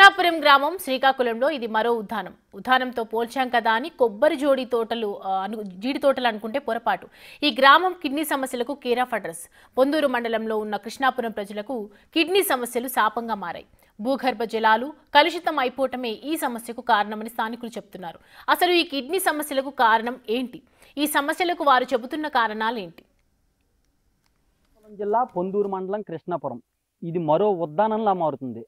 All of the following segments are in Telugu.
కృష్ణాపురం గ్రామం శ్రీకాకుళంలో ఇది మరో ఉద్దానంతో పోల్చాం కదా అని కొబ్బరి జోడి తోటలు జీడి తోటలు అనుకుంటే పొరపాటు. ఈ గ్రామం కిడ్నీ సమస్యలకు కేర్ ఆఫ్ అడ్రస్. పొందూరు మండలంలో ఉన్న కృష్ణాపురం ప్రజలకు కిడ్నీ సమస్యలు శాపంగా మారాయి. భూగర్భ జలాలు కలుషితం అయిపోవటమే ఈ సమస్యకు కారణమని స్థానికులు చెబుతున్నారు. అసలు ఈ కిడ్నీ సమస్యలకు కారణం ఏంటి? ఈ సమస్యలకు వారు చెబుతున్న కారణాలేంటి? జిల్లా పొందూరు మండలం కృష్ణాపురం ఇది మరో ఉద్దానంలా మారుతుంది.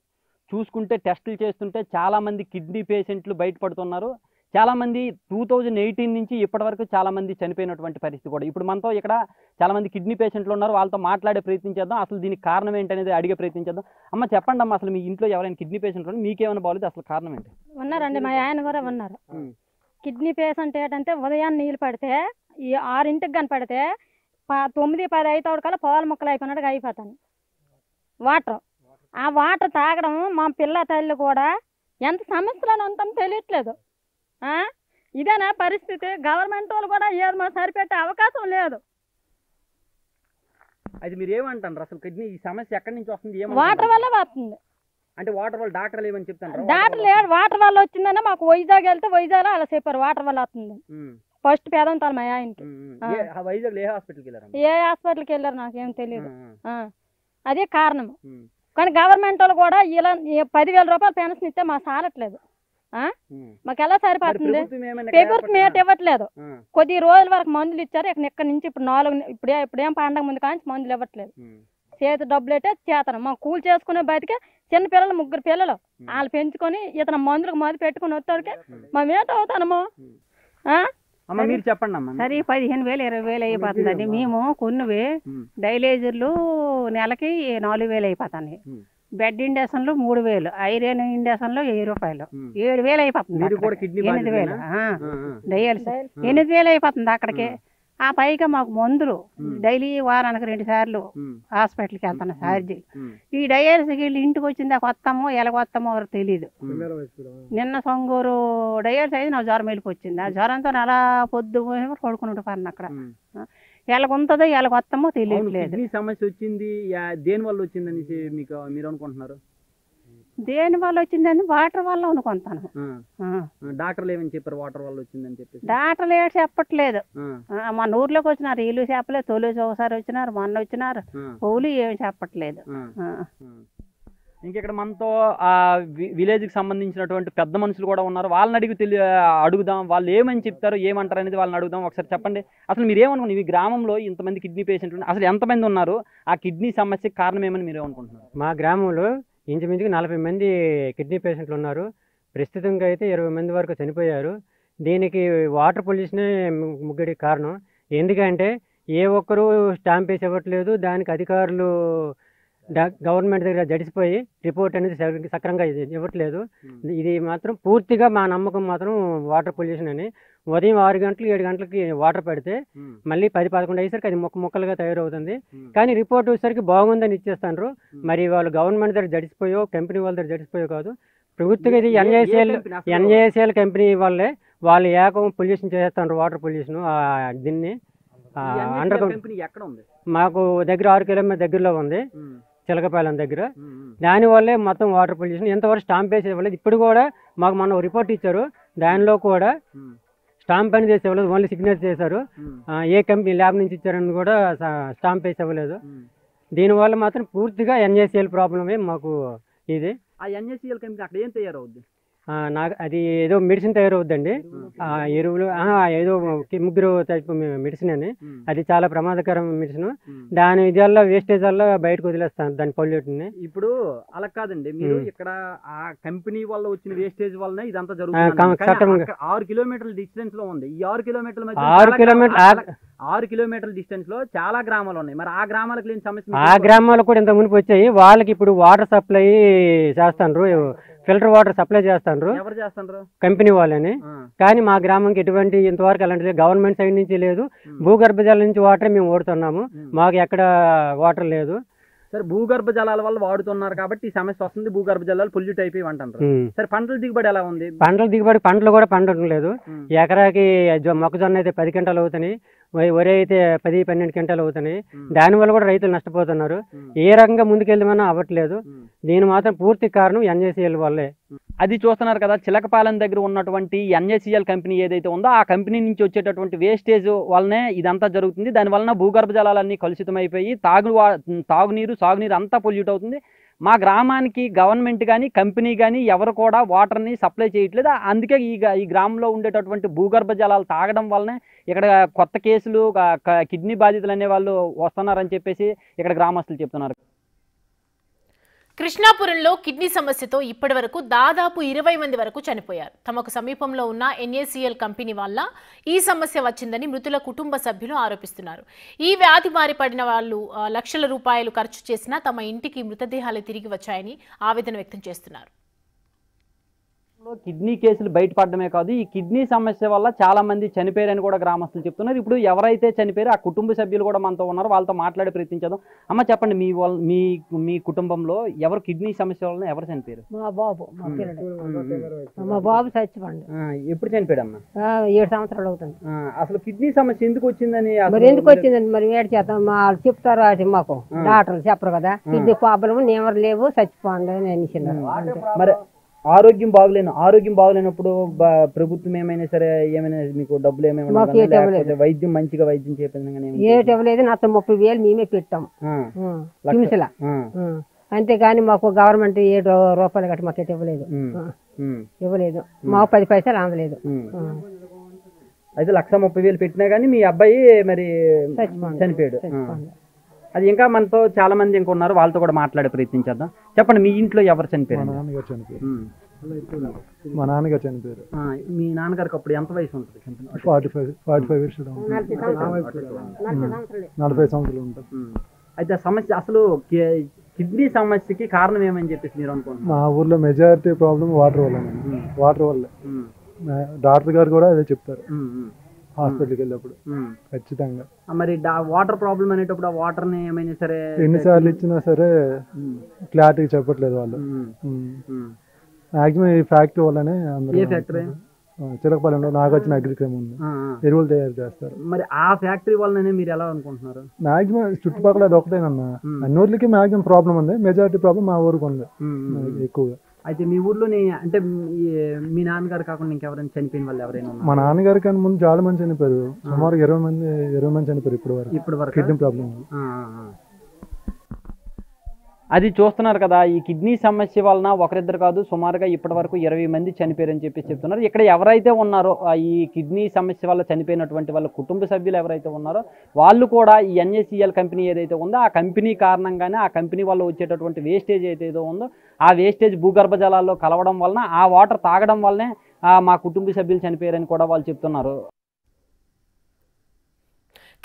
చూసుకుంటే టెస్టులు చేస్తుంటే చాలామంది కిడ్నీ పేషెంట్లు బయటపడుతున్నారు. చాలామంది 2018 నుంచి ఇప్పటివరకు చాలామంది చనిపోయినటువంటి పరిస్థితి కూడా. ఇప్పుడు మనతో ఇక్కడ చాలామంది కిడ్నీ పేషెంట్లు ఉన్నారు. వాళ్ళతో మాట్లాడే ప్రయత్నం చేద్దాం. అసలు దీనికి కారణం ఏంటనేది అడిగే ప్రయత్నం చేద్దాం. అమ్మ చెప్పండి అమ్మ, అసలు మీ ఇంట్లో ఎవరైనా కిడ్నీ పేషెంట్లు ఉన్నారు, మీకేమైనా బాగలేదు, అసలు కారణం ఏంటి? ఉన్నారండి, మా ఆయన కూడా ఉన్నారు. కిడ్నీ పేషెంట్ ఏంటంటే ఉదయాన్నే నీళ్ళు పడితే ఈ 6ంటికి కానీ పడితే 9-10 అవుతాడు కల్లా పాల మొక్కలు అయిపోయినట్టుగా అయిపోతాను. వాటర్ ఆ వాటర్ తాగడం మా పిల్ల తల్లి కూడా ఎంత సమస్యలను అంతం తెలియట్లేదు. ఇదేనా పరిస్థితి? గవర్నమెంట్ వాళ్ళు కూడా ఏదో సరిపెట్టే అవకాశం లేదు. అది మీరు ఏమంటారు? అసలు కిడ్నీ ఈ సమస్య ఎక్కడి నుంచి వస్తుంది? వాటర్ వల్ల వస్తుంది. అంటే వాటర్ వల్ల డాక్టర్లు ఏమని చెప్తారు? డాక్టర్ లేడు, వాటర్ వల్ల వచ్చిందన్న మాకు వైజాగ్ వెళ్తే వైజాగ్ అలా చెప్పారు వాటర్ వల్ల వస్తుంది. ఫస్ట్ పేదంతారు మా ఆయనకి. వైజాగ్ ఏ హాస్పిటల్కి వెళ్ళారు? ఏ హాస్పిటల్కి వెళ్ళారు నాకేం తెలియదు. అదే కారణం. కానీ గవర్నమెంట్ వాళ్ళు కూడా ఇలా 10,000 రూపాయలు పెన్షన్ ఇస్తే మాకు సాలట్లేదు. మాకు ఎలా సరిపోతుంది? పేపర్స్ మేట ఇవ్వట్లేదు. కొద్ది రోజుల వరకు మందులు ఇచ్చారు. ఇక్కడ నుంచి ఇప్పుడేం పండగ ముందు కానీ మందులు ఇవ్వట్లేదు. చేతి డబ్బులు అయితే చేతను మా కూలి చేసుకునే బతికే చిన్న పిల్లలు 3 పిల్లలు వాళ్ళు పెంచుకొని ఇతను మందులకు మందు పెట్టుకుని వచ్చేసరికి మేము ఏంట అవుతానము. మీరు చెప్పండి అమ్మా. సరే 15,000 20,000 అయిపోతుందండి. మేము కొన్నివి డైలేజర్లు నెలకి 4,000 అయిపోతాయి. బెడ్ ఇండక్షన్లు 3,000, ఐరన్ ఇండక్షన్లు 1000 రూపాయలు, 7,000 అయిపోతుంది. 8,000 డయాలిసిస్ 8,000 అయిపోతుంది అక్కడికి. ఆ పైగా మాకు మందులు డైలీ వారానికి 2 సార్లు హాస్పిటల్కి వెళ్తాను సర్జరీ. ఈ డయాలిసిస్కి వెళ్ళి ఇంటికి వచ్చిందా కొత్తమో ఎలా కొత్తమో తెలియదు. నిన్న సొంగూరు డయాలిసిస్ అయితే నాకు జ్వరం వెళ్ళిపోయింది. ఆ జ్వరంతో అలా పొద్దు పడుకుని ఉండిపోయాను అక్కడ. ఎలాగుంటుందో ఎలా కొత్తమో తెలియట్లేదు. సమస్య వచ్చింది దేని వల్ల వచ్చిందని మీకు మీరు అనుకుంటున్నారు? దేని వల్ల వచ్చిందని వాటర్ వల్ల అనుకుంటాను. డాక్టర్లు ఏమని చెప్పారు వాటర్ వల్ల వచ్చిందని చెప్పి? డాక్టర్లు ఏమి చెప్పట్లేదు. మన ఊర్లోకి వచ్చినారు, వీళ్ళు చెప్పలేదు. తొలిసి ఒకసారి వచ్చినారు, మొన్న వచ్చినారు, పౌలు ఏమి చెప్పట్లేదు. ఇంకెక్కడ మనతో ఆ విలేజ్కి సంబంధించినటువంటి పెద్ద మనుషులు కూడా ఉన్నారు. వాళ్ళని అడుగుదాం, వాళ్ళు ఏమని చెప్తారు, ఏమంటారు అనేది వాళ్ళని అడుగుదాం. ఒకసారి చెప్పండి, అసలు మీరు ఏమనుకుంటున్నారు? ఈ గ్రామంలో ఇంతమంది కిడ్నీ పేషెంట్లు అసలు ఎంతమంది ఉన్నారు? ఆ కిడ్నీ సమస్యకి కారణం ఏమని మీరు ఏమనుకుంటున్నారు? మా గ్రామంలో ఇంచుమించుకు 40 మంది కిడ్నీ పేషెంట్లు ఉన్నారు. ప్రస్తుతంగా అయితే 20 మంది వరకు చనిపోయారు. దీనికి వాటర్ పొల్యూషనే ముగ్గుడి కారణం. ఎందుకంటే ఏ ఒక్కరూ స్టాంప్ వేసి ఇవ్వట్లేదు. దానికి అధికారులు గవర్నమెంట్ దగ్గర జడిసిపోయి రిపోర్ట్ అనేది సక్రంగా ఇవ్వట్లేదు. ఇది మాత్రం పూర్తిగా మా నమ్మకం మాత్రం వాటర్ పొల్యూషన్ అని. ఉదయం 6 గంటలు 7 గంటలకి వాటర్ పెడితే మళ్ళీ 10-11 అయ్యేసరికి అది మొక్కలుగా తయారవుతుంది. కానీ రిపోర్ట్ వచ్చేసరికి బాగుందని ఇచ్చేస్తాను. మరి వాళ్ళు గవర్నమెంట్ దగ్గర జడిసిపోయో కంపెనీ వాళ్ళ దగ్గర జడిసిపోయో కాదు, ప్రభుత్వం ఇది ఎన్ఏఎస్ఎల్ కంపెనీ వాళ్ళే వాళ్ళు ఏకం పొల్యూషన్ చేసేస్తారు. వాటర్ పొల్యూషన్ దీన్ని అండర్ మాకు దగ్గర 6 కిలోమీటర్ దగ్గరలో ఉంది, చిలకపాలెం దగ్గర. దానివల్లే మొత్తం వాటర్ పొల్యూషన్. ఎంతవరకు స్టాంప్ వేసి ఇవ్వలేదు. ఇప్పుడు కూడా మాకు మొన్న రిపోర్ట్ ఇచ్చారు, దానిలో కూడా స్టాంప్ అని చేసి ఇవ్వలేదు, ఓన్లీ సిగ్నేచర్ చేశారు. ఏ కంపెనీ ల్యాబ్ నుంచి ఇచ్చారని కూడా స్టాంప్ వేసి ఇవ్వలేదు. దీనివల్ల మాత్రం పూర్తిగా ఎన్ఏసిఎల్ ప్రాబ్లమే మాకు. ఇది ఆ ఎన్ఏసిఎల్ కంపెనీ అక్కడ ఏం తయారవుద్ది? నాకు అది ఏదో మెడిసిన్ తయారవుద్దండి. ఎరువులు ఏదో 3 టైప్ మెడిసిన్ అని. అది చాలా ప్రమాదకరం మెడిసిన్. దాని ఇదల్లా వేస్టేజ్ వల్ల బయటకు వదిలేస్తాను దాని పొల్యూట్ని. ఇప్పుడు అలా కాదండి, మీరు ఇక్కడ ఆ కంపెనీ వల్ల వచ్చిన వేస్టేజ్ వల్ల ఇదంతా జరుగుతుంది. 6 కిలోమీటర్ల డిస్టెన్స్ లో ఉంది. ఈ 6 కిలోమీటర్ల మధ్య 6 కిలోమీటర్ల డిస్టెన్స్ లో చాలా గ్రామాలు ఉన్నాయి. మరి ఆ గ్రామాలకు లేని సమస్య? ఆ గ్రామాలు కూడా ఇంత మునిపి వచ్చాయి. వాళ్ళకి ఇప్పుడు వాటర్ సప్లై చేస్తాను, ఫిల్టర్ వాటర్ సప్లై చేస్తాను. ఎవరు చేస్తారు? కంపెనీ వాళ్ళని. కానీ మా గ్రామంకి ఎటువంటి ఇంతవరకు అలాంటిది గవర్నమెంట్ సైడ్ నుంచి లేదు. భూగర్భ జలాల నుంచి వాటర్ మేము ఓడుతున్నాము, మాకు ఎక్కడ వాటర్ లేదు. సరే, భూగర్భ జలాల వల్ల వాడుతున్నారు కాబట్టి ఈ సమస్య వస్తుంది. భూగర్భ జలాలు పొల్యూట్ అయిపోయి అంటారు. సరే, పంటల దిగుబడి ఎలా ఉంది? పంటల దిగుబడి పంటలు కూడా పండటం లేదు. ఎకరాకి మొక్కజొన్న అయితే 10 క్వింటాలు అవుతాయి, వరి అయితే 10-12 క్వింటాలు అవుతున్నాయి. దానివల్ల కూడా రైతులు నష్టపోతున్నారు. ఏ రకంగా ముందుకెళ్దామన్నా అవ్వట్లేదు. దీని మాత్రం పూర్తి కారణం NACL వల్లే. అది చూస్తున్నారు కదా, చిలకపాలెం దగ్గర ఉన్నటువంటి NACL కంపెనీ ఏదైతే ఉందో ఆ కంపెనీ నుంచి వచ్చేటటువంటి వేస్టేజ్ వల్లనే ఇదంతా జరుగుతుంది. దాని వలన భూగర్భ జలాలన్నీ కలుషితమైపోయి తాగునీరు సాగునీరు అంతా పొల్యూట్ అవుతుంది. మా గ్రామానికి గవర్నమెంట్ కానీ కంపెనీ కానీ ఎవరు కూడా వాటర్ని సప్లై చేయట్లేదు. అందుకే ఈ గ్రామంలో ఉండేటటువంటి భూగర్భ జలాలు తాగడం వల్లనే ఇక్కడ కొత్త కేసులు కిడ్నీ బాధితులు అనే వాళ్ళు వస్తున్నారని చెప్పేసి ఇక్కడ గ్రామస్తులు చెప్తున్నారు. కృష్ణాపురంలో కిడ్నీ సమస్యతో ఇప్పటి వరకు దాదాపు 20 మంది వరకు చనిపోయారు. తమకు సమీపంలో ఉన్న NACL కంపెనీ వల్ల ఈ సమస్య వచ్చిందని మృతుల కుటుంబ సభ్యులు ఆరోపిస్తున్నారు. ఈ వ్యాధి బారి పడిన వాళ్ళు లక్షల రూపాయలు ఖర్చు చేసినా తమ ఇంటికి మృతదేహాలు తిరిగి వచ్చాయని ఆవేదన వ్యక్తం చేస్తున్నారు. కిడ్నీ కేసులు బయటపడడమే కాదు, ఈ కిడ్నీ సమస్య వల్ల చాలా మంది చనిపోయారని కూడా గ్రామస్తులు చెప్తున్నారు. ఇప్పుడు ఎవరైతే చనిపోయారో ఆ కుటుంబ సభ్యులు కూడా మనతో ఉన్నారు, వాళ్ళతో మాట్లాడే ప్రయత్నించారు. అమ్మ చెప్పండి, మీ కుటుంబంలో ఎవరు కిడ్నీ సమస్య వల్ల ఎవరు చనిపోయారు? మా బాబు మా బాబు చచ్చిపోండి. ఎప్పుడు చనిపోయాడమ్మా? 7 సంవత్సరాలు అవుతుంది. అసలు కిడ్నీ సమస్య ఎందుకు వచ్చిందని మరి ఎందుకు వచ్చిందండి మరి వేడి చేద్దాం వాళ్ళు చెప్తారు. అది మాకు డాక్టర్లు చెప్పరు కదా, కిడ్నీ ప్రాబ్లం ఎవరు లేవు చచ్చిపోండి అని అనేసినారు. మరి ఆరోగ్యం బాగలేనప్పుడు ప్రభుత్వం ఏమైనా సరే ఏమైనా మీకు డబ్బులు ఏమైనా వైద్యం మంచిగా వైద్యం చేపించగానే ఏటి ఇవ్వలేదు. నా 30,000 మేమే పెట్టాం హింసలా. అంతేగాని మాకు గవర్నమెంట్ 7 రూపాయలు గట్టి మాకు ఇవ్వలేదు. మాకు 10 పైసలు అందలేదు. అయితే 1,30,000 పెట్టినా కానీ మీ అబ్బాయి మరి చనిపోయాడు. అది ఇంకా మనతో చాలా మంది ఇంకా ఉన్నారు, వాళ్ళతో కూడా మాట్లాడే ప్రయత్నించేద్దాం. చెప్పండి, మీ ఇంట్లో ఎవరు చనిపోయారు? మా నాన్నగారు చనిపోయారు. మీ నాన్నగారికి అప్పుడు ఎంత వయసు ఉంటుంది? 45 ఇయర్స్ 40 సంవత్సరాలు ఉంటుంది. అయితే సమస్య అసలు కిడ్నీ సమస్యకి కారణం ఏమని చెప్పేసి మీరు అనుకుంటున్నారు? మా ఊర్లో మెజారిటీ ప్రాబ్లం వాటర్ వల్ల. వాటర్ వల్లే డాక్టర్ గారు కూడా అదే చెప్తారు హాస్పిటల్కి వెళ్ళినప్పుడు ఖచ్చితంగా. మరి వాటర్ ప్రాబ్లం అనేటప్పుడు ఆ వాటర్ ని ఏమైనా సరే ఎన్నిసార్లు ఇచ్చినా సరే క్లారిటీ చెప్పట్లేదు వాళ్ళు. మాక్సిమం ఈ ఫ్యాక్టరీ వల్లనే చిలకపాలెంలో నాగార్జున అగ్రిక్రమ్ ఉంది, ఎరువులు తయారు చేస్తారు. మరి ఆ ఫ్యాక్టరీ వల్లనే మీరు ఎలా అనుకుంటున్నారు? మాక్సిమం చుట్టుపక్కల అది ఒకటేనన్నా, అన్ని ఊర్లకి మాక్సిమం ప్రాబ్లం ఉంది. మెజారిటీ ప్రాబ్లం మా ఊరికి ఉంది ఎక్కువగా. అయితే మీ ఊర్లోని అంటే మీ నాన్నగారు కాకుండా ఇంకెవరైనా చనిపోయిన వాళ్ళు ఎవరైనా? మా నాన్నగారి కన్నా ముందు చాలా మంది చనిపోయారు. సుమారు 20 మంది చనిపోయారు ఇప్పుడు వరకు కిడ్నీ ప్రాబ్లం. అది చూస్తున్నారు కదా, ఈ కిడ్నీ సమస్య వలన ఒకరిద్దరు కాదు సుమారుగా ఇప్పటి వరకు 20 మంది చనిపోయారని చెప్పి చెప్తున్నారు. ఇక్కడ ఎవరైతే ఉన్నారో ఈ కిడ్నీ సమస్య వల్ల చనిపోయినటువంటి వాళ్ళ కుటుంబ సభ్యులు ఎవరైతే ఉన్నారో వాళ్ళు కూడా ఈ NACL కంపెనీ ఏదైతే ఉందో ఆ కంపెనీ కారణంగానే ఆ కంపెనీ వల్ల వచ్చేటటువంటి వేస్టేజ్ ఏదైతే ఉందో ఆ వేస్టేజ్ భూగర్భ జలాల్లో కలవడం వలన ఆ వాటర్ తాగడం వల్లనే మా కుటుంబ సభ్యులు చనిపోయారని కూడా వాళ్ళు చెప్తున్నారు.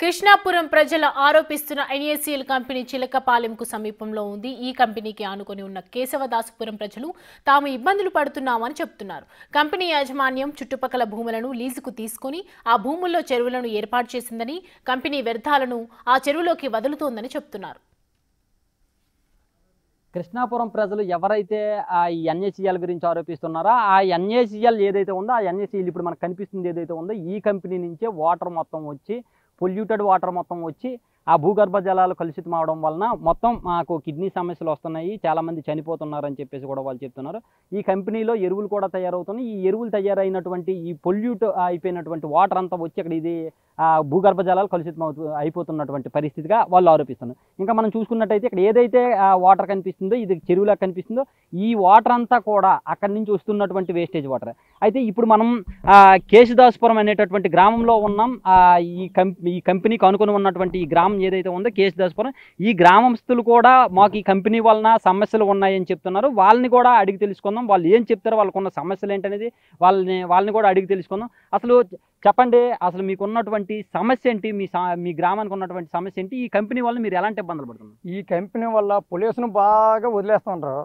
కృష్ణాపురం ప్రజలు ఆరోపిస్తున్న NACL కంపెనీ చిలకపాలెంకు సమీపంలో ఉంది. ఈ కంపెనీకి ఆనుకొని ఉన్న కేశవదాసుపురం ప్రజలు తాము ఇబ్బందులు పడుతున్నామని చెప్తున్నారు. కంపెనీ యాజమాన్యం చుట్టుపక్కల భూములను లీజుకు తీసుకుని ఆ భూముల్లో చెరువులను ఏర్పాటు చేసిందని, కంపెనీ వ్యర్థాలను ఆ చెరువులోకి వదులుతోందని చెప్తున్నారు. కృష్ణాపురం ప్రజలు ఎవరైతే ఈ NACL గురించి ఆరోపిస్తున్నారో ఆ NACL ఏదైతే ఉందో ఆ NACL ఇప్పుడు మనకు కనిపిస్తుంది ఏదైతే ఉందో ఈ కంపెనీ నుంచే వాటర్ మొత్తం వచ్చి పొల్యూటెడ్ వాటర్ మొత్తం వచ్చి ఆ భూగర్భ జలాలు కలుషితం అవడం వలన మొత్తం మాకు కిడ్నీ సమస్యలు వస్తున్నాయి, చాలామంది చనిపోతున్నారని చెప్పేసి కూడా వాళ్ళు చెప్తున్నారు. ఈ కంపెనీలో ఎరువులు కూడా తయారవుతున్నాయి. ఈ ఎరువులు తయారైనటువంటి ఈ పొల్యూట్ అయిపోయినటువంటి వాటర్ అంతా వచ్చి అక్కడ ఇది భూగర్భ జలాలు కలుషితం అయిపోతున్నటువంటి పరిస్థితిగా వాళ్ళు ఆరోపిస్తున్నారు. ఇంకా మనం చూసుకున్నట్టయితే ఇక్కడ ఏదైతే వాటర్ కనిపిస్తుందో ఇది చెరువులా కనిపిస్తుందో ఈ వాటర్ అంతా కూడా అక్కడి నుంచి వస్తున్నటువంటి వేస్టేజ్ వాటర్. అయితే ఇప్పుడు మనం కేశదాసుపురం అనేటటువంటి గ్రామంలో ఉన్నాం. ఈ కంపెనీకి అనుకుని ఉన్నటువంటి ఈ గ్రామం ఏదైతే ఉందో కేశదాసుపురం, ఈ గ్రామస్తులు కూడా మాకు ఈ కంపెనీ వలన సమస్యలు ఉన్నాయని చెప్తున్నారు. వాళ్ళని కూడా అడిగి తెలుసుకుందాం, వాళ్ళు ఏం చెప్తారో, వాళ్ళకున్న సమస్యలు ఏంటనేది వాళ్ళని కూడా అడిగి తెలుసుకుందాం. అసలు చెప్పండి, అసలు మీకు ఉన్నటువంటి సమస్య ఏంటి? మీ గ్రామానికి ఉన్నటువంటి సమస్య ఏంటి? ఈ కంపెనీ వల్ల మీరు ఎలాంటి ఇబ్బందులు పడుతున్నారు? ఈ కంపెనీ వల్ల పొల్యూషన్ బాగా వదిలేస్తుంటారు.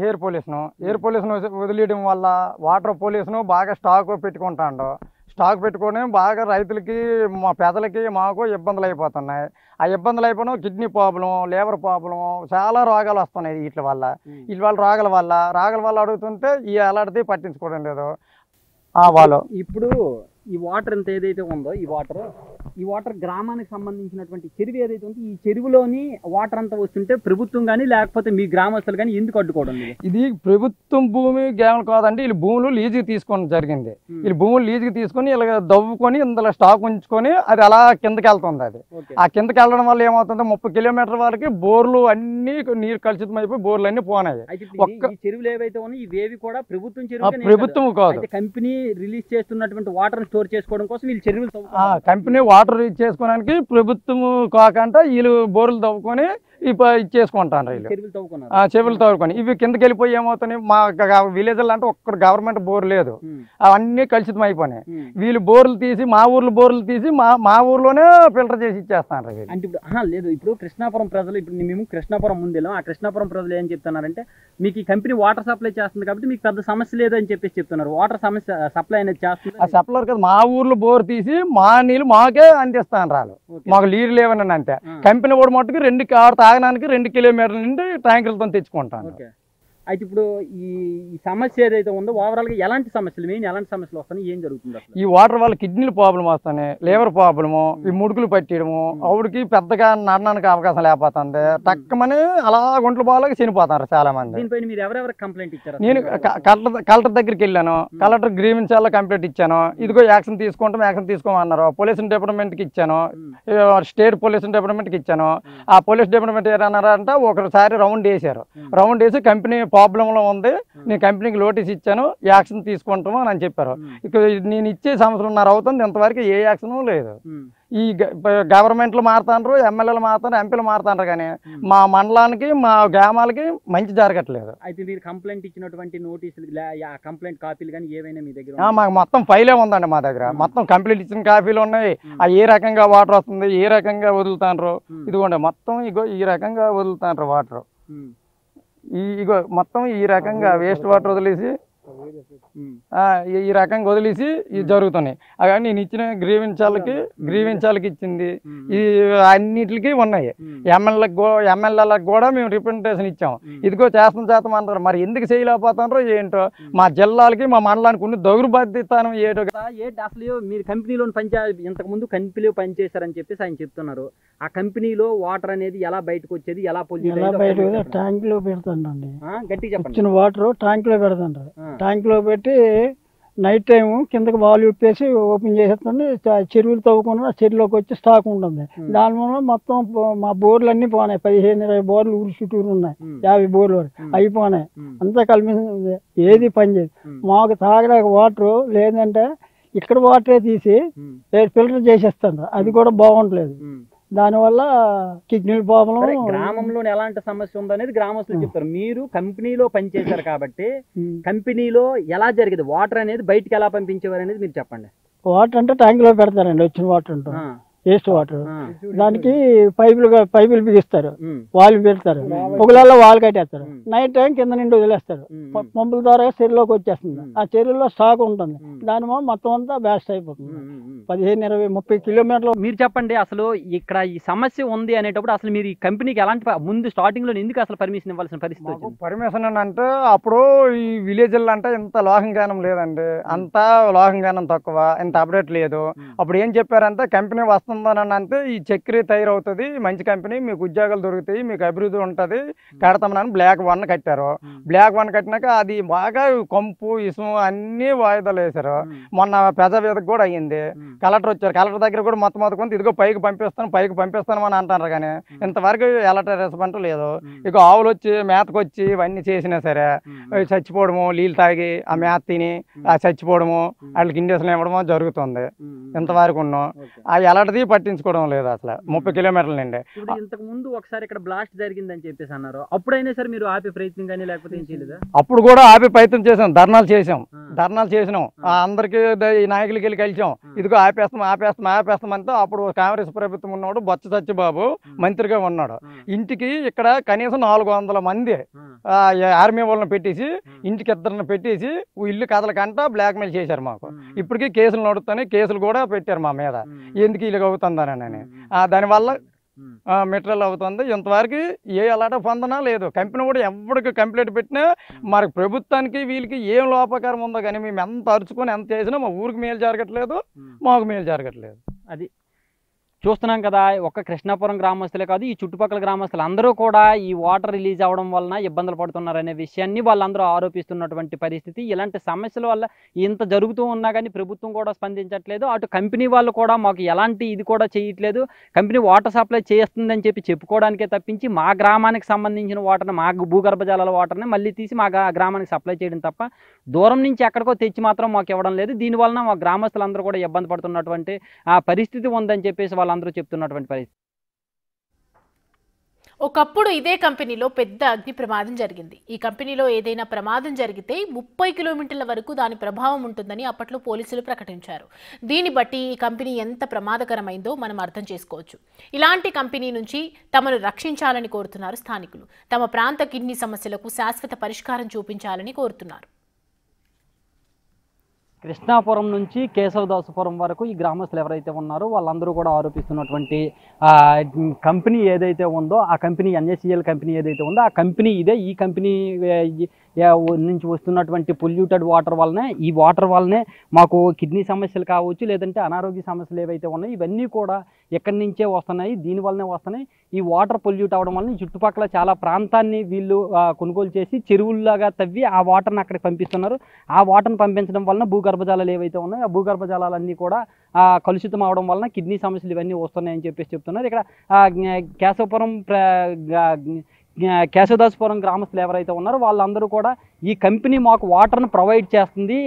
ఎయిర్ పొల్యూషన్ వదిలేయడం వల్ల వాటర్ పొల్యూషన్ బాగా స్టాక్ పెట్టుకుంటాడు. స్టాక్ పెట్టుకొని బాగా రైతులకి మా పేదలకి మాకు ఇబ్బందులు అయిపోతున్నాయి. ఆ ఇబ్బందులు అయిపోయినా కిడ్నీ ప్రాబ్లం, లివర్ ప్రాబ్లం, చాలా రోగాలు వస్తున్నాయి వీటి వల్ల రోగాల వల్ల అడుగుతుంటే ఈ అలాంటిది పట్టించుకోవడం లేదు వాళ్ళు. ఇప్పుడు ఈ వాటర్ ఎంత ఏదైతే ఉందో ఈ వాటర్ ఈ వాటర్ గ్రామానికి సంబంధించినటువంటి చెరువు ఏదైతే ఉందో ఈ చెరువులోని వాటర్ అంతా వస్తుంటే ప్రభుత్వం కానీ లేకపోతే మీ గ్రామస్తులు కానీ ఎందుకు అడ్డుకోవడం లేదు? ఇది ప్రభుత్వం భూమి గ్రామం కాదండి, వీళ్ళు భూములు లీజుకి తీసుకోవడం జరిగింది. వీళ్ళు భూములు లీజుకి తీసుకొని ఇలా దవ్వుకొని ఇందులో స్టాక్ ఉంచుకొని అది అలా కిందకి వెళ్తుంది. అది ఆ కిందకి వెళ్ళడం వల్ల ఏమవుతుంది, 30 కిలోమీటర్ల వరకు బోర్లు అన్ని నీరు కలుషితం అయిపోయి బోర్లు అన్ని పోనాయి. ఈ చెరువులు ఏవైతే ఉన్నాయి ఇవేవి కూడా ప్రభుత్వం చెరువు ప్రభుత్వం కాదు, కంపెనీ రిలీజ్ చేస్తున్నటువంటి వాటర్ స్టోర్ చేసుకోవడం కోసం వీళ్ళు చెరువులు కంపెనీ వాటర్ చేసుకోవడానికి ప్రభుత్వం కాకుండా వీళ్ళు బోర్లు తవ్వుకొని ఇచ్చేసుకుంటారు. వీళ్ళు చెరువులు తవ్వుకొని ఇవి కిందకి వెళ్ళిపోయి ఏమవుతున్నాయి, మా విలేజ్లో అంటే ఒక్కడ గవర్నమెంట్ బోర్ లేదు, అవన్నీ కలుషితం అయిపోయినాయి. వీళ్ళు బోర్లు తీసి మా ఊర్లో బోర్లు తీసి మా ఊర్లోనే ఫిల్టర్ చేసి ఇచ్చేస్తాను. అంటే ఇప్పుడు లేదు, ఇప్పుడు కృష్ణాపురం ప్రజలు, ఇప్పుడు మేము కృష్ణాపురం ముందెళ్ళాం, ఆ కృష్ణాపురం ప్రజలు ఏం చెప్తున్నారంటే మీకు ఈ కంపెనీ వాటర్ సప్లై చేస్తుంది కాబట్టి మీకు పెద్ద సమస్య లేదని చెప్పేసి చెప్తున్నారు. వాటర్ సమస్య సప్లై అనేది చేస్తుంది. ఆ సప్లై కదా మా ఊర్లో బోర్ తీసి మా నీళ్ళు మాకే అందిస్తాను రాళ్ళు, మాకు నీళ్ళు లేవని అంటే. కంపెనీ కూడా మట్టుకు 2 తాగడానికి 2 కిలోమీటర్ల నుండి ట్యాంకులతో తెచ్చుకుంటాను. అయితే ఇప్పుడు ఈ సమస్య ఏదైతే ఉందో ఓవరాల్ గా ఎలాంటి సమస్యలు, మెయిన్ ఎలాంటి సమస్యలు వస్తాయి, ఏం జరుగుతుంది? ఈ వాటర్ వల్ల కిడ్నీలు ప్రాబ్లం వస్తాయి, లివర్ ప్రాబ్లము, ఈ ముడుకులు పట్టేయడము, ఆవిడకి పెద్దగా నడడానికి అవకాశం లేకపోతుంది, టక్కమని అలా గుంటలు బాగా చనిపోతారు చాలా మంది. దీనిపైన మీరు ఎవరెవరు కంప్లైంట్ ఇచ్చారు? నేను కలెక్టర్ దగ్గరికి వెళ్ళాను, కలెక్టర్ గ్రీవెన్స్లో కంప్లైంట్ ఇచ్చాను. ఇదిగో యాక్షన్ తీసుకోమన్నారు. పోలీస్ డిపార్ట్మెంట్కి ఇచ్చాను, స్టేట్ పోలీస్ డిపార్ట్మెంట్కి ఇచ్చాను. ఆ పోలీస్ డిపార్ట్మెంట్ ఏమన్నారంటే ఒకసారి రౌండ్ వేసారు, రౌండ్ వేసి కంపెనీ ప్రాబ్లంలో ఉంది, నేను కంపెనీకి నోటీస్ ఇచ్చాను, యాక్షన్ తీసుకుంటాము అని చెప్పారు. ఇక నేను ఇచ్చే 1.5 సంవత్సరం అవుతుంది, ఇంతవరకు ఏ యాక్షన్ లేదు. ఈ గవర్నమెంట్లు మారుతాండ్రు, ఎమ్మెల్యేలు మారుతారు, ఎంపీలు మారుతాండ్రు, కానీ మా మండలానికి మా గ్రామాలకి మంచి జరగట్లేదు. అయితే మీరు కంప్లైంట్ ఇచ్చినటువంటి నోటీసులు, కంప్లైంట్ కాపీలు కానీ ఏవైనా మీ దగ్గర? మాకు మొత్తం ఫైలే ఉందండి, మా దగ్గర మొత్తం కంప్లైంట్ ఇచ్చిన కాపీలు ఉన్నాయి. ఏ రకంగా వాటర్ వస్తుంది, ఏ రకంగా వదులుతాండ్రు, ఇదిగోండి మొత్తం ఇగో ఈ రకంగా వదులుతాండ్రు వాటర్. ఇగో మొత్తం ఈ రకంగా వేస్ట్ వాటర్ వదిలేసి ఈ రకంగా వదిలేసి ఇది జరుగుతున్నాయి. అలా నేను ఇచ్చిన గ్రీవెన్సాలకి ఇచ్చింది, ఈ అన్నిటికి ఉన్నాయి. ఎమ్మెల్యేలకు కూడా మేము రిప్రజెంటేషన్ ఇచ్చాం. ఇదిగో చేస్తాం అంటారు, మరి ఎందుకు చేయలేకపోతారో ఏంటో. మా జిల్లాలకి మా మండలానికి ఉన్న దౌర్బాధ్యతనం ఏటో కదా. అసలు మీరు కంపెనీలో ఇంతకు ముందు కంపెనీలో పనిచేశారని చెప్పేసి ఆయన చెప్తున్నారు. ఆ కంపెనీలో వాటర్ అనేది ఎలా బయటకు వచ్చేది, ఎలా ట్యాంక్ లో పెడతాండి, గట్టిగా చెప్పండి. వచ్చిన వాటర్ ట్యాంక్ లో పెడతాండ్రు, ట్యాంక్ లో పెట్టి నైట్ టైం కిందకి వాల్ విప్పేసి ఓపెన్ చేసేస్తుంది. చెరువులు తవ్వుకున్న చెరువులోకి వచ్చి స్టాక్ ఉంటుంది. దానివల్ల మొత్తం మా బోర్లు అన్ని పోనాయి, 15-20 బోర్లు ఊరి చుట్టూరు ఉన్నాయి, 50 బోర్లు అయిపోయినాయి. అంతా కలిపి ఏది పనిచేయదు. మాకు తాగడానికి వాటర్ లేదంటే ఇక్కడ వాటరే తీసి ఫిల్టర్ చేసేస్తాను, అది కూడా బాగుంటలేదు. దానివల్ల కిడ్నీల ప్రాబ్లం. గ్రామంలో ఎలాంటి సమస్య ఉందనేది గ్రామస్తులు చెప్తారు. మీరు కంపెనీలో పనిచేశారు కాబట్టి కంపెనీలో ఎలా జరిగేది, వాటర్ అనేది బయటకు ఎలా పంపించేవారు అనేది మీరు చెప్పండి. వాటర్ అంటే ట్యాంక్ లో పెడతారండి, వచ్చిన వాటర్ ఉంటుంది, వేస్ట్ వాటర్. దానికి పైపులు బిగిస్తారు, వాళ్ళు పెడతారు, పొగలలో వాళ్ళు కట్టేస్తారు. నైట్ టైం కింద నుండి వదిలేస్తారు, పంపుల ద్వారా చెరువులోకి వచ్చేస్తుంది. ఆ చెరువులో స్టాక్ ఉంటుంది, దానివల్ల మొత్తం అంతా బ్యాస్ట్ అయిపోతుంది. 15-20-30 కిలోమీటర్లు. మీరు చెప్పండి, అసలు ఇక్కడ ఈ సమస్య ఉంది అనేటప్పుడు అసలు మీరు ఈ కంపెనీకి ఎలాంటి ముందు స్టార్టింగ్ లో ఎందుకు అసలు పర్మిషన్ ఇవ్వాల్సిన పరిస్థితి? పర్మిషన్ అంటే అప్పుడు ఈ విలేజ్లో అంటే ఇంత లోహంగానం లేదండి, అంతా లోహంగానం తక్కువ, ఇంత అప్డేట్ లేదు. అప్పుడు ఏం చెప్పారంటే కంపెనీ వస్తుందని అంటే ఈ చక్కెర తయారవుతుంది, మంచి కంపెనీ, మీకు ఉద్యోగాలు దొరుకుతాయి, మీకు అభివృద్ధి ఉంటుంది, కడతామని Black 1 కట్టారు. Black 1 కట్టినాక అది బాగా కంపు ఇసుము అన్ని వాయిదాలు వేశారు. మొన్న పెద్దవేదకు కూడా అయ్యింది. కలెక్టర్ వచ్చారు, కలెక్టర్ దగ్గర కూడా మొత్తం ఇదిగో పైకి పంపిస్తాను అని అంటారు, కానీ ఇంతవరకు ఎలాంటి రెస్పాన్స్ లేదు. ఇక ఆవులు వచ్చి మేతకు వచ్చి ఇవన్నీ చేసినా సరే చచ్చిపోవడము, నీళ్ళు తాగి ఆ మేత తిని చచ్చిపోవడము, వాళ్ళకి ఇంజక్షన్ ఇవ్వడము జరుగుతుంది. ఇంతవరకు ఉన్నాం, ఎలాంటిది పట్టించుకోవడం లేదు అసలు 30 కిలోమీటర్ల నుండి. ఇంతకు ముందు ఒకసారి ఇక్కడ బ్లాస్ట్ జరిగిందని చెప్పేసి అన్నారు, అప్పుడైనా సరే మీరు ఆపే ప్రయత్నం కానీ లేకపోతే ఏం చేయలేదా? అప్పుడు కూడా ఆపే ప్రయత్నం చేసాం, ధర్నాలు చేసినాం, అందరికి ఈ నాయకులకి వెళ్ళి కలిసాం. ఇదిగో ఆపేస్తాం అంతా. అప్పుడు కాంగ్రెస్ ప్రభుత్వం ఉన్నాడు, బొత్స సత్యబాబు మంత్రిగా ఉన్నాడు. ఇంటికి ఇక్కడ కనీసం 400 మంది ఆర్మీ వాళ్ళని పెట్టేసి, ఇంటికి 2 పెట్టేసి ఇల్లు కథలకంట బ్లాక్మెయిల్ చేశారు మాకు. ఇప్పటికీ కేసులు నడుస్తాయి, కేసులు కూడా పెట్టారు మా మీద, ఎందుకు ఇలాగ అవుతుందని. దానివల్ల మెటీరియల్ అవుతుంది. ఇంతవరకు ఏ అలాట పొందనా లేదు. కంపెనీ కూడా ఎవరికి కంప్లైంట్ పెట్టినా మరి ప్రభుత్వానికి వీళ్ళకి ఏం లోపకారం ఉందో కానీ మేము ఎంత అరుచుకొని ఎంత చేసినా మా ఊరికి మేలు జరగట్లేదు, మాకు మేలు జరగట్లేదు. అది చూస్తున్నాం కదా, ఒక్క కృష్ణాపురం గ్రామస్తులే కాదు, ఈ చుట్టుపక్కల గ్రామస్తులు అందరూ కూడా ఈ వాటర్ రిలీజ్ అవ్వడం వలన ఇబ్బందులు పడుతున్నారనే విషయాన్ని వాళ్ళందరూ ఆరోపిస్తున్నటువంటి పరిస్థితి. ఇలాంటి సమస్యల వల్ల ఇంత జరుగుతూ ఉన్నా కానీ ప్రభుత్వం కూడా స్పందించట్లేదు. అటు కంపెనీ వాళ్ళు కూడా మాకు ఎలాంటి ఇది కూడా చేయట్లేదు. కంపెనీ వాటర్ సప్లై చేస్తుందని చెప్పి చెప్పుకోవడానికే తప్పించి మా గ్రామానికి సంబంధించిన వాటర్ని, మా భూగర్భ జలాల వాటర్ని మళ్ళీ తీసి మా గ్రామానికి సప్లై చేయడం తప్ప దూరం నుంచి ఎక్కడికో తెచ్చి మాత్రం మాకు ఇవ్వడం లేదు. దీనివలన మా గ్రామస్తులందరూ కూడా ఇబ్బంది పడుతున్నటువంటి ఆ పరిస్థితి ఉందని చెప్పేసి వాళ్ళందరూ చెప్తున్నటువంటి పరిస్థితి. ఒకప్పుడు ఇదే కంపెనీలో పెద్ద అగ్ని ప్రమాదం జరిగింది. ఈ కంపెనీలో ఏదైనా ప్రమాదం జరిగితే 30 కిలోమీటర్ల వరకు దాని ప్రభావం ఉంటుందని అప్పట్లో పోలీసులు ప్రకటించారు. దీన్ని బట్టి ఈ కంపెనీ ఎంత ప్రమాదకరమైందో మనం అర్థం చేసుకోవచ్చు. ఇలాంటి కంపెనీ నుంచి తమను రక్షించాలని కోరుతున్నారు స్థానికులు. తమ ప్రాంత కిడ్నీ సమస్యలకు శాశ్వత పరిష్కారం చూపించాలని కోరుతున్నారు. కృష్ణాపురం నుంచి కేశవదాసుపురం వరకు ఈ గ్రామస్తులు ఎవరైతే ఉన్నారో వాళ్ళందరూ కూడా ఆరోపిస్తున్నటువంటి కంపెనీ ఏదైతే ఉందో, ఆ కంపెనీ NACL కంపెనీ ఏదైతే ఉందో ఆ కంపెనీ ఇదే. ఈ కంపెనీ నుంచి వస్తున్నటువంటి పొల్యూటెడ్ వాటర్ వల్లనే, ఈ వాటర్ వల్లనే మాకు కిడ్నీ సమస్యలు కావచ్చు, లేదంటే అనారోగ్య సమస్యలు ఏవైతే ఉన్నాయో ఇవన్నీ కూడా ఎక్కడి నుంచే వస్తున్నాయి, దీనివల్లనే వస్తున్నాయి. ఈ వాటర్ పొల్యూట్ అవ్వడం వల్ల చుట్టుపక్కల చాలా ప్రాంతాన్ని వీళ్ళు కొనుగోలు చేసి చెరువుల్లాగా తవ్వి ఆ వాటర్ని అక్కడికి పంపిస్తున్నారు. ఆ వాటర్ని పంపించడం వలన భూగర్భజలాలు ఏవైతే ఉన్నాయో ఆ భూగర్భజలాలన్నీ కూడా కలుషితం అవడం వలన కిడ్నీ సమస్యలు ఇవన్నీ వస్తున్నాయని చెప్పేసి చెప్తున్నారు. ఇక్కడ కేశవదాసుపురం గ్రామస్తులు ఎవరైతే ఉన్నారో వాళ్ళందరూ కూడా ఈ కంపెనీ మాకు వాటర్ను ప్రొవైడ్ చేస్తుంది,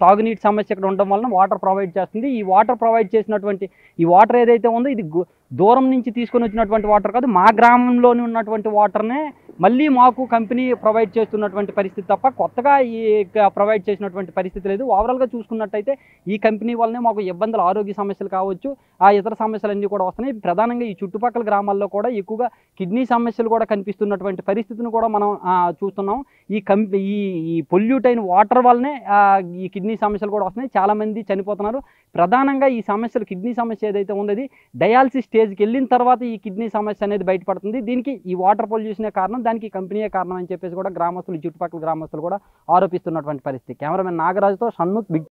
తాగునీటి సమస్య ఇక్కడ ఉండడం వలన వాటర్ ప్రొవైడ్ చేస్తుంది. ఈ వాటర్ ప్రొవైడ్ చేసినటువంటి ఈ వాటర్ ఏదైతే ఉందో ఇది దూరం నుంచి తీసుకొని వచ్చినటువంటి వాటర్ కాదు, మా గ్రామంలోనే ఉన్నటువంటి వాటర్నే మళ్ళీ మాకు కంపెనీ ప్రొవైడ్ చేస్తున్నటువంటి పరిస్థితి తప్ప కొత్తగా ఈ ప్రొవైడ్ చేసినటువంటి పరిస్థితి లేదు. ఓవరాల్గా చూసుకున్నట్టయితే ఈ కంపెనీ వల్లనే మాకు ఇబ్బందులు, ఆరోగ్య సమస్యలు కావచ్చు, ఆ ఇతర సమస్యలన్నీ కూడా వస్తున్నాయి. ప్రధానంగా ఈ చుట్టుపక్కల గ్రామాల్లో కూడా ఎక్కువగా కిడ్నీ సమస్యలు కూడా కనిపిస్తున్నటువంటి పరిస్థితిని కూడా మనం చూస్తున్నాం. ఈ పొల్యూట్ అయిన వాటర్ వల్లనే ఈ కిడ్నీ సమస్యలు కూడా వస్తున్నాయి. చాలామంది చనిపోతున్నారు. ప్రధానంగా ఈ సమస్యలు, కిడ్నీ సమస్య ఏదైతే ఉందో అది డయాలసిస్ స్టేజ్కి వెళ్ళిన తర్వాత ఈ కిడ్నీ సమస్య అనేది బయటపడుతుంది. దీనికి ఈ వాటర్ పొల్యూషనే కారణం, దానికి కంపెనీయే కారణం అని చెప్పేసి కూడా గ్రామస్తులు, చుట్టుపక్కల గ్రామస్తులు కూడా ఆరోపిస్తున్నటువంటి పరిస్థితి. Cameraman నాగరాజుతో Shanmukh, big